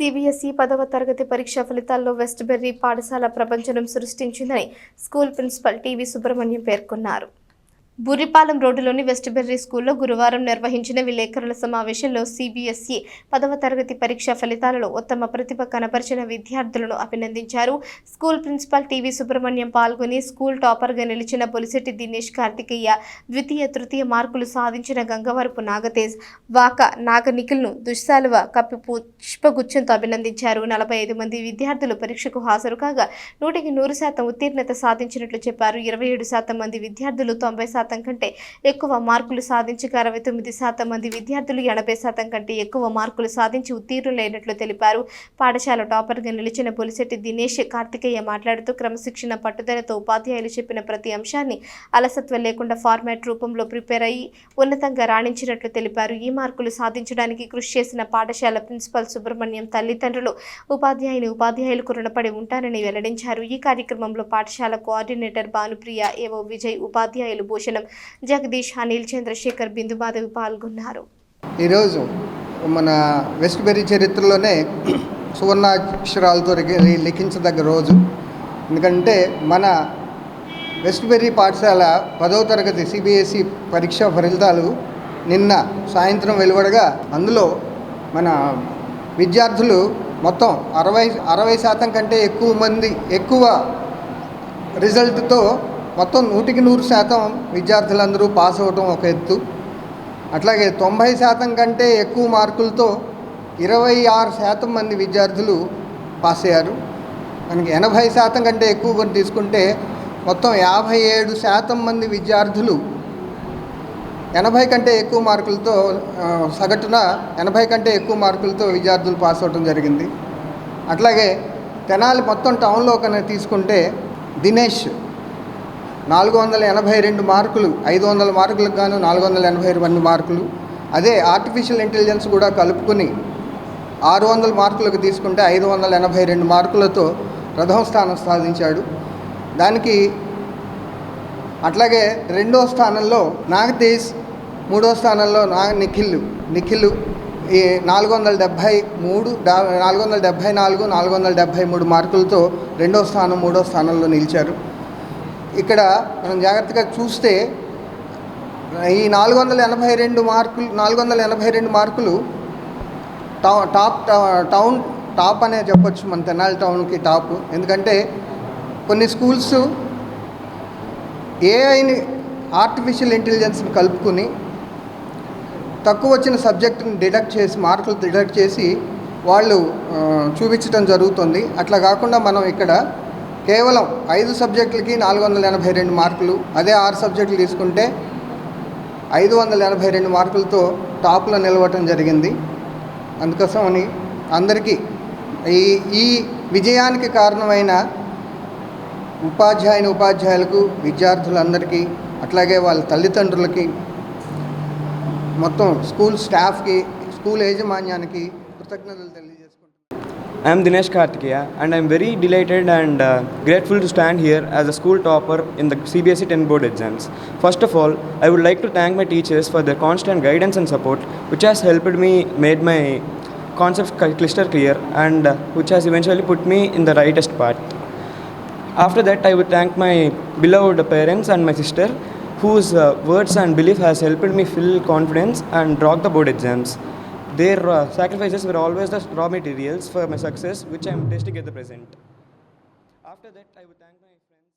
CBSE 10వ తరగతి పరీక్ష ఫలితాల్లో వెస్ట్ బెర్రీ పాఠశాల ప్రపంచం సృష్టించిందని స్కూల్ ప్రిన్సిపల్ టీవీ సుబ్రహ్మణ్యం పేర్కొన్నారు. బుర్రిపాలెం రోడ్డులోని వెస్ట్ బెర్రీ స్కూల్లో గురువారం నిర్వహించిన విలేకరుల సమావేశంలో సిబిఎస్ఈ 10వ తరగతి పరీక్ష ఫలితాలలో ఉత్తమ ప్రతిభ కనబరిచిన విద్యార్థులను అభినందించారు. స్కూల్ ప్రిన్సిపల్ టీవీ సుబ్రహ్మణ్యం పాల్గొని స్కూల్ టాపర్గా నిలిచిన బొలిశెట్టి దినేష్ కార్తికేయ, ద్వితీయ తృతీయ మార్కులు సాధించిన గంగవరపు నాగతేజ్, వాక నాగనిఖిల్ను దుశ్శాలువ కప్పి పుష్పగుచ్చంతో అభినందించారు. 45 మంది విద్యార్థులు పరీక్షకు హాజరు కాగా 100% ఉత్తీర్ణత సాధించినట్లు చెప్పారు. 27% మంది విద్యార్థులు 90% కంటే ఎక్కువ మార్కులు సాధించగా 69% మంది విద్యార్థులు 80% కంటే ఎక్కువ మార్కులు సాధించి ఉత్తీర్ణులైనట్లు తెలిపారు. పాఠశాల టాపర్గా నిలిచిన బొలిశెట్టి దినేష్ కార్తికేయ మాట్లాడుతూ క్రమశిక్షణ పట్టుదలతో ఉపాధ్యాయులు చెప్పిన ప్రతి అంశాన్ని అలసత్వం లేకుండా ఫార్మాట్ రూపంలో ప్రిపేర్ అయ్యి ఉన్నతంగా రాణించినట్లు తెలిపారు. ఈ మార్కులు సాధించడానికి కృషి చేసిన పాఠశాల ప్రిన్సిపల్ సుబ్రహ్మణ్యం, తల్లిదండ్రులు, ఉపాధ్యాయులకు రుణపడి ఉంటారని వెల్లడించారు. ఈ కార్యక్రమంలో పాఠశాల కోఆర్డినేటర్ భానుప్రియ, ఏవో విజయ్, ఉపాధ్యాయులు భూషణం, జగదీష్, అనిల్, చంద్రశేఖర్, బిందుమాధవి పాల్గొన్నారు. ఈరోజు మన వెస్ట్ బెర్రీ చరిత్రలోనే సువర్ణాక్షరాలతో లిఖించదగ్గ రోజు. ఎందుకంటే మన వెస్ట్ బెర్రీ పాఠశాల 10వ తరగతి సిబిఎస్ఈ పరీక్షా ఫలితాలు నిన్న సాయంత్రం వెలువడగా అందులో మన విద్యార్థులు మొత్తం 60% కంటే ఎక్కువ రిజల్ట్తో మొత్తం 100% విద్యార్థులందరూ పాస్ అవ్వటం ఒక ఎత్తు. అట్లాగే 90% కంటే ఎక్కువ మార్కులతో 26% మంది విద్యార్థులు పాస్ అయ్యారు. మనకి 80% కంటే ఎక్కువ తీసుకుంటే మొత్తం 57% మంది విద్యార్థులు 80 కంటే ఎక్కువ మార్కులతో సగటున 80 కంటే ఎక్కువ మార్కులతో విద్యార్థులు పాస్ అవ్వడం జరిగింది. అట్లాగే తెనాలి మొత్తం టౌన్లో కనుక తీసుకుంటే దినేష్ 482 మార్కులు, 500 మార్కులకు గాను 482 మార్కులు. అదే ఆర్టిఫిషియల్ ఇంటెలిజెన్స్ కూడా కలుపుకొని 600 మార్కులకు తీసుకుంటే 582 మార్కులతో ప్రథమ స్థానం సాధించాడు. దానికి అట్లాగే రెండో స్థానంలో నాగతేజ్, మూడో స్థానంలో నిఖిల్ ఈ 474, 473 మార్కులతో రెండో స్థానం, మూడో స్థానంలో నిలిచారు. ఇక్కడ మనం జాగ్రత్తగా చూస్తే ఈ 482 మార్కులు టాప్ అనే చెప్పొచ్చు. మన తెనాలి టౌన్కి టాప్. ఎందుకంటే కొన్ని స్కూల్స్ ఏఐని, ఆర్టిఫిషియల్ ఇంటెలిజెన్స్ని కలుపుకుని తక్కువ వచ్చిన సబ్జెక్టుని మార్కులు డిడక్ట్ చేసి వాళ్ళు చూపించడం జరుగుతుంది. అట్లా కాకుండా మనం ఇక్కడ కేవలం 5 సబ్జెక్టులకి 482 మార్కులు, అదే 6 సబ్జెక్టులు తీసుకుంటే 582 మార్కులతో టాప్లో నిలవటం జరిగింది. అందుకోసమని అందరికీ ఈ విజయానికి కారణమైన ఉపాధ్యాయులకు, విద్యార్థులందరికీ, అట్లాగే వాళ్ళ తల్లిదండ్రులకి, మొత్తం స్కూల్ స్టాఫ్కి, స్కూల్ యాజమాన్యానికి కృతజ్ఞతలు తెలియజేసుకుంటున్నాను. I am Dinesh Kartikeya and I am very delighted and grateful to stand here as a school topper in the CBSE 10 board exams. First of all, I would like to thank my teachers for their constant guidance and support, which has helped me made my concepts crystal clear and which has eventually put me in the rightest path. After that, I would thank my beloved parents and my sister, whose words and belief has helped me feel confidence and rock the board exams. Their sacrifices were always the raw materials for my success, which I am tasting at the present. After that, I would thank my friends.